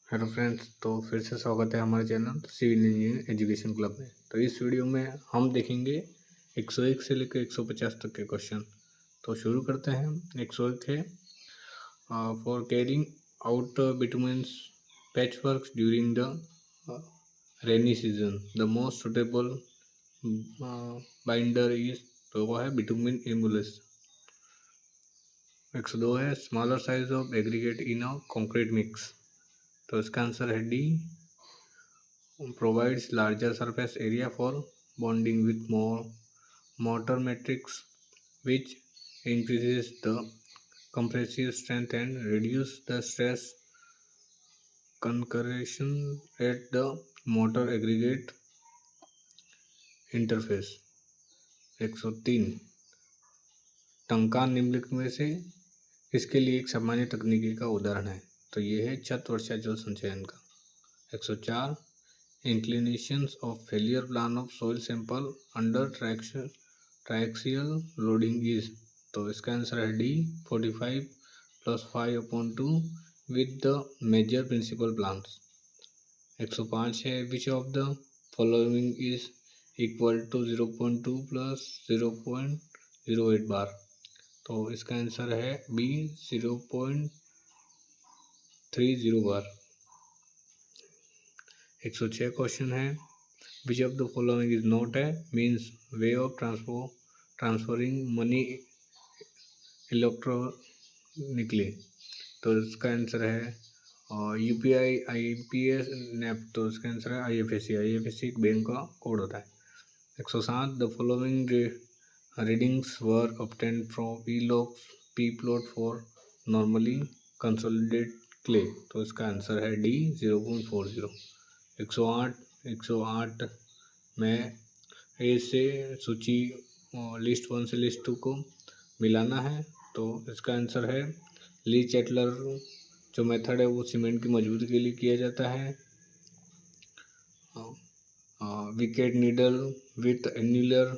Hello friends, तो फिर से स्वागत है हमारे channel civil engineering education club में। तो इस वीडियो में हम देखेंगे 101 से लेकर 150 तक के क्वेश्चन। तो शुरू करते हैं। 101 है for carrying out bitumens patch work during the rainy season the most suitable binder is, तो वो है बिटुमिन एमुलस। 102 है smaller size of aggregate in a concrete mix, तो इसका आंसर है D, provides larger surface area for bonding with more mortar matrix, which increases the compressive strength and reduce the stress concurrent at the mortar aggregate interface। 103 टंकान निम्नलिखित में से इसके लिए एक सामान्य तकनीकी का उदाहरण है, तो ये है छत वर्षा जल संचयन का। 104 inclinations of failure plan of soil sample under triaxial loading is, तो इसका आंसर है D 45 + 5/2 with the major principal plans। 105 है which of the following is equal to 0.2 + 0.08 बार, तो इसका आंसर है बी 0.30 बार। 106 क्वेश्चन है विच of the following is not A means way of transferring money electronically, तो इसका आंसर है यूपीआई, आईपीएस, नेफ्ट, तो इसका आंसर है आईएफएससी। आईएफएससी एक बैंक का कोड होता है। 107 the following readings were obtained from E locks P plot for normally consolidate clay, तो इसका आंसर है डी 0.40। 108 में ए से सूची लिस्ट 1 से लिस्ट 2 को मिलाना है, तो इसका आंसर है ली चैटलर जो मेथड है वो सीमेंट की मजबूती के लिए किया जाता है। Vicat needle with annular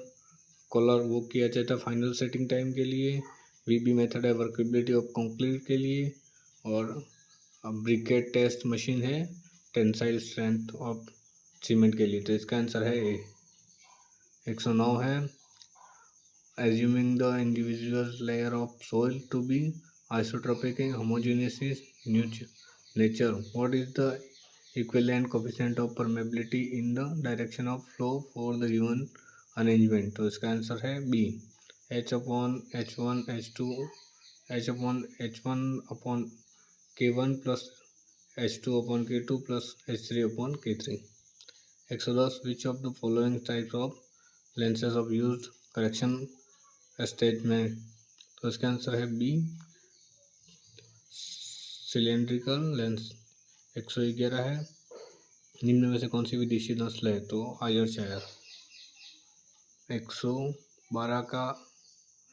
collar वो किया जाता है फाइनल सेटिंग टाइम के लिए। वीबी मेथड है वर्केबिलिटी ऑफ कंक्रीट के लिए, और ब्रिकेट टेस्ट मशीन है टेंसाइल स्ट्रेंथ ऑफ सीमेंट के लिए, तो इसका आंसर है ए। 109 है assuming the individual layer of soil to be isotropic and homogeneous in nature, what is the equivalent coefficient of permeability in the direction of flow for the given arrangement, तो इसका answer है B h/h1 h2 h/h1 k1 plus h2/k2 plus h3/k3। 110 which of the following types of lenses of used correction statement, तो इसका answer है B cylindrical lens. 111 है निम्न में से कौन सी विदेशी नस्ल है, तो आयरशायर। 112 का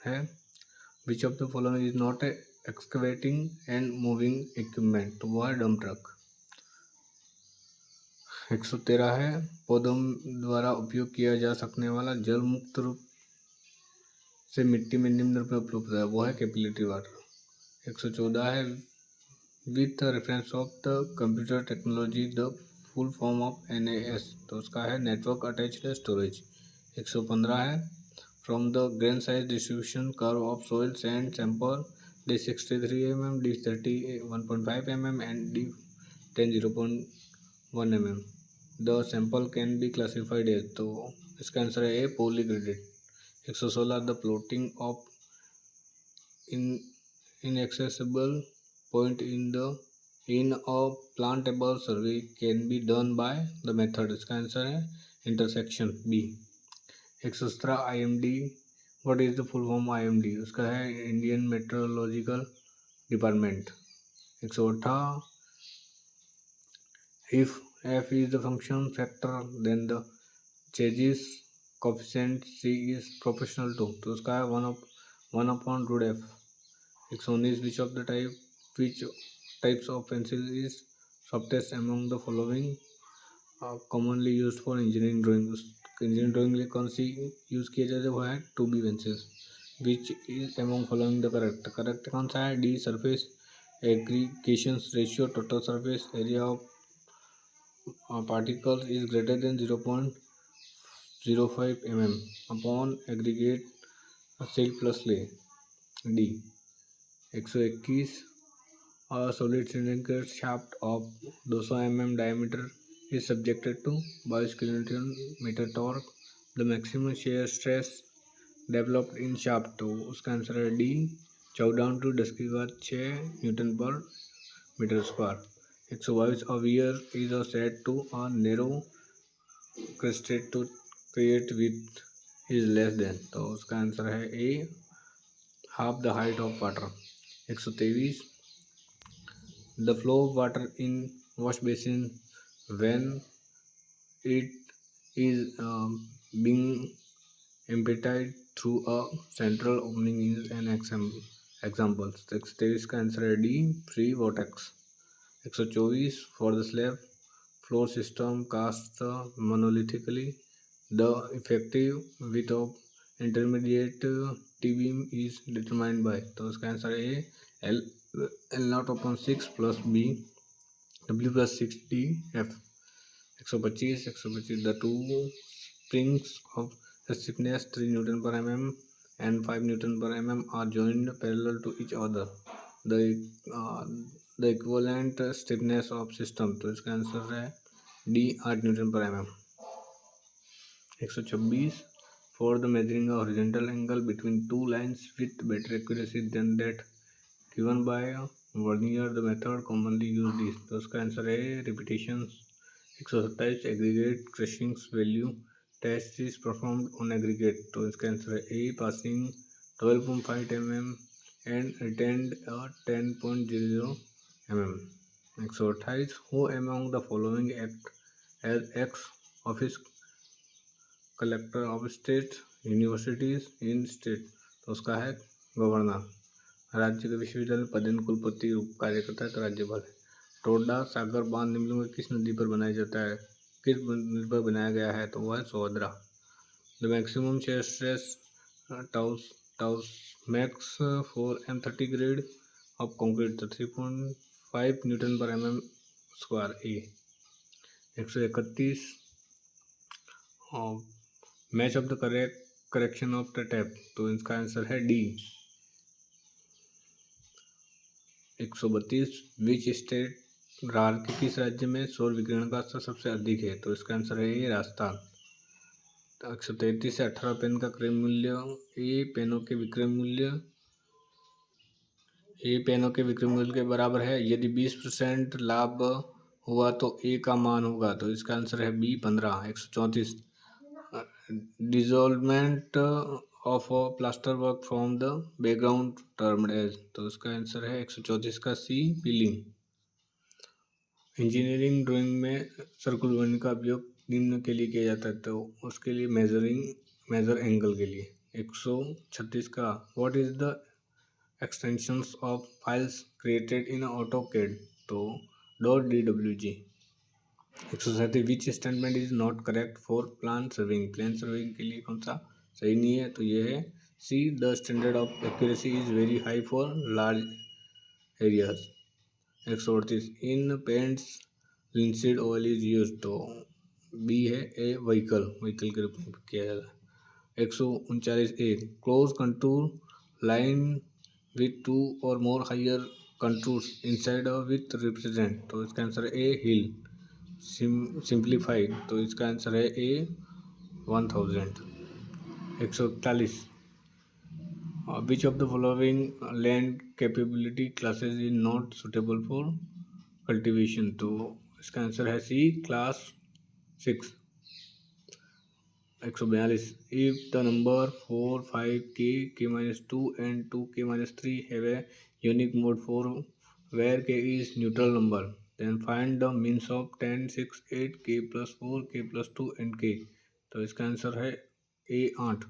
है विच of the following is not A excavating and moving equipment, तो वो है डंप ट्रक। 113 है पौधों द्वारा उपयोग किया जा सकने वाला जल मुक्त रूप से मिट्टी में निम्न रूप में उपलब्ध है, वो है कैपिलरी वाटर। 114 है with reference of the computer technology the full form of NAS, तो उसका है नेटवर्क अटैच्ड स्टोरेज। 115 है from the grain size distribution curve of soil sand sample D63 mm, D30 1.5 mm and D10 0.1 mm the sample can be classified as, तो इसका answer है a poorly graded. 116 the plotting of inaccessible point in a plantable survey can be done by the method, इसका answer है intersection B. 117 IMD what is the full form IMD, उसका है Indian meteorological department. 118 if f is the function factor then the changes coefficient c is proportional to, तो उसका है 1/√f। 119 which types of pencil is softest among the following commonly used for engineering drawing, engineering drawing के लिए कौन सी use किया जाता है, वो है 2B pencil. Which is among following the correct कौन सा है D surface aggregation ratio, total surface area of particles is greater than 0.05 mm upon aggregate silt plus clay. D. 121 a solid cylindrical shaft of 200 mm diameter is subjected to 22 kN torque. The maximum shear stress developed in shaft, तो उसका answer है D 14 × 10⁻6 newton per metre square. 122 a weir is a set to a narrow crested to create with is less than, तो उसका answer है A half the height of water. 123 the flow of water in washbasin when it is being emptied through a central opening is an example। 123 का answer है D free vortex. 124 for the slab floor system cast monolithically the effective width of intermediate T-beam is determined by, तो उसका answer है L L0/6 plus B W plus 6D F। 125 the two springs of stiffness 3 Newton per mm and 5 Newton per mm are joined parallel to each other. The uh, the equivalent stiffness of system, तो इसका answer है D 8 Newton per mm। 126 for the measuring a horizontal angle between two lines with better accuracy than that given by vernier, the method commonly used is, तो उसका answer है repetition। 127 aggregate crushings value test is performed on aggregate, तो इसका answer है A passing 12.5 mm and retained 10.00 mm। 128 who among the following act as ex office collector of state universities in state, तो उसका है governor. राज्य के विश्वविद्यालय में पदेन कुलपति रूप कार्य करता है, तो राज्यपाल है। टोडा सागर बांध निम्नलिखित में किस नदी पर बनाया जाता है, किस नदी पर बनाया गया है, तो वह है सोहदरा। The maximum shear stress taus max for M30 grade of concrete, तो 3.5 newton per mm square A. 131 match of the correction of the tape, तो इसका आंसर है डी। 132 विच स्टेट रार के किस राज्य में सौर विकिरण का स्तर सबसे अधिक है, तो इसका आंसर है ये राजस्थान। 133 से 18 पेन का क्रय मूल्य ए पेनों के विक्रय मूल्य के बराबर है। यदि 20% लाभ हुआ तो ए का मान होगा, तो इसका आंसर है B 15। 134 dissolvement of plaster work from the background termed as, तो इसका आंसर है 134 का सी पीलिंग। इंजीनियरिंग ड्राइंग में सर्कुलर वन का उपयोग निम्न के लिए किया जाता है, तो उसके लिए मेजर एंगल के लिए। 136 का what is the extensions of files created in AutoCAD, तो .dwg। 137 which statement is not correct for plan serving के लिए कौन सा सही नहीं है, तो ये है see the standard of accuracy is very high for large areas. 138 in paints linseed oil is use, तो बी है ए व्हीकल के रूप में किया जाता है। 139 a close contour line with 2 or more higher contours inside with represent, तो इसका आंसर है ए हिल सिंप्लीफाइड, तो इसका आंसर है A 1000। 141 which of the following land capability classes is not suitable for cultivation, तो इसका आंसर है C class 6। 142 if the number 4 5 k-2 and 2k-3 have a unique mode for where k is neutral number, then find the means of 10 6 8 k plus 4 k plus 2 and k, तो इसका answer है A 8।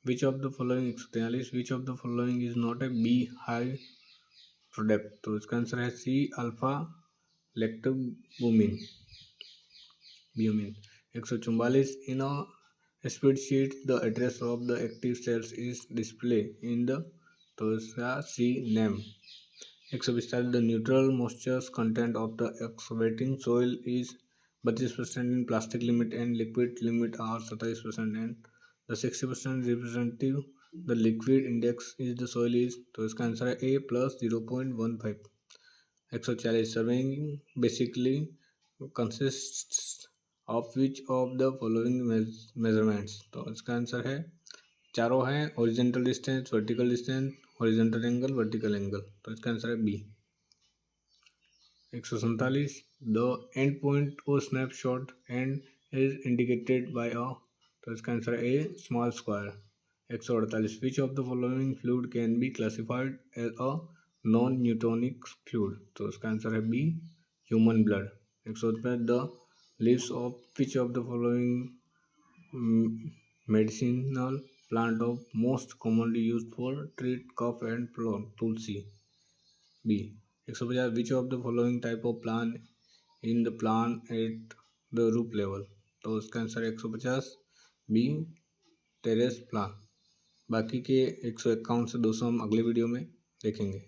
Which of the following 143 which of the following is not a by product, तो इसका answer है C alpha lactalbumin. 144 in a spreadsheet the address of the active cells is display in the, तो इसका C name. 145 the neutral moisture content of the excavating soil is 32% in plastic limit and liquid limit are 27% and the 60% representative the liquid index is the soil is, तो इसका answer है A plus 0.15। 140 surveying basically consist of which of the following measurements, तो इसका answer है चारों हैं, horizontal distance, vertical distance, horizontal angle, vertical angle, तो इसका आंसर है बी। 147 द एंड पॉइंट और snapshot end is indicated by a, तो इसका आंसर है A small square. 148 which of the following fluid can be classified as a non न्यूटोनिक fluid, तो इसका answer है be human blood. 150 the leaves of which of the following medicinal plant of most commonly used for treat cough and tulsi, B। 150 which of the following type of plant in the plant at the root level, तो इसका answer 150 B terrace plant. बाकी के 151 से 200 हम अगले video में देखेंगे।